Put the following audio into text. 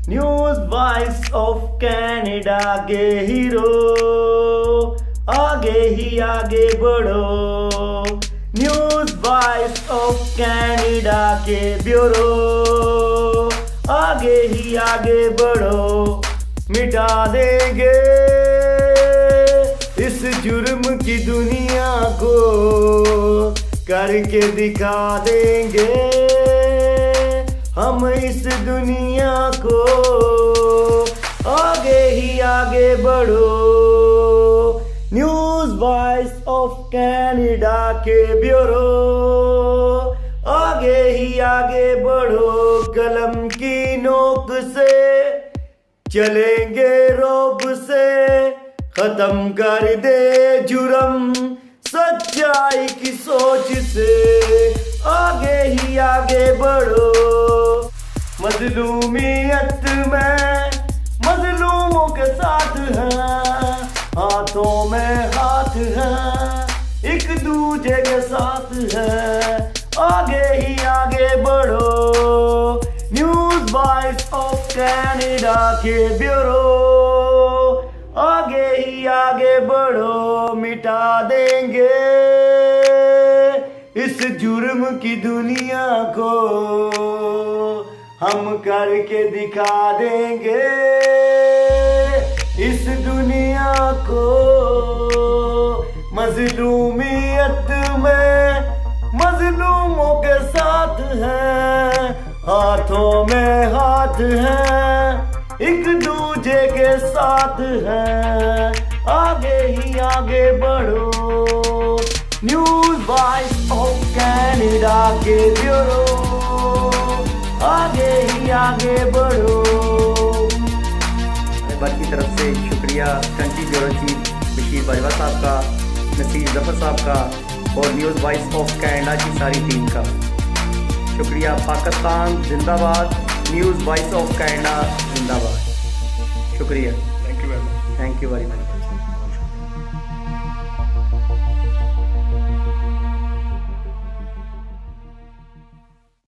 News voice of Canada के hero, आगे ही आगे बढ़ो। न्यूज वॉइस ऑफ कनाडा के ब्यूरो, आगे ही आगे बढ़ो। मिटा देंगे इस जुर्म की दुनिया को, करके दिखा देंगे हम इस दुनिया को। आगे ही आगे बढ़ो। न्यूज वॉइस ऑफ कनाडा के ब्यूरो, आगे ही आगे बढ़ो। कलम की नोक से चलेंगे रोब से, खत्म कर दे जुर्म सच्चाई की सोच से। आगे ही आगे बढ़ो। मजलूमियत में मजलूमों के साथ हैं, हाथों में हाथ हैं, एक दूजे के साथ है। आगे ही आगे बढ़ो। न्यूज वॉइस ऑफ कनाडा के ब्यूरो, आगे ही आगे बढ़ो। मिटा देंगे इस जुर्म की दुनिया को, हम करके दिखा देंगे इस दुनिया को। मजलूमियत में मजलूमों के साथ हैं, हाथों में हाथ हैं, एक दूजे के साथ हैं। आगे ही आगे बढ़ो। न्यूज वॉइस ऑफ कनाडा के ब्यूरो, आगे ही आगे बढ़ो। बात की तरफ से शुक्रिया country bureau chief Bashir Bajwa साहब का, नसीर जफर साहब का और न्यूज़ वॉइस ऑफ कनाडा की सारी टीम का शुक्रिया। पाकिस्तान जिंदाबाद, न्यूज़ वॉइस ऑफ कनाडा जिंदाबाद। शुक्रिया। Thank you very much. Thank you very much.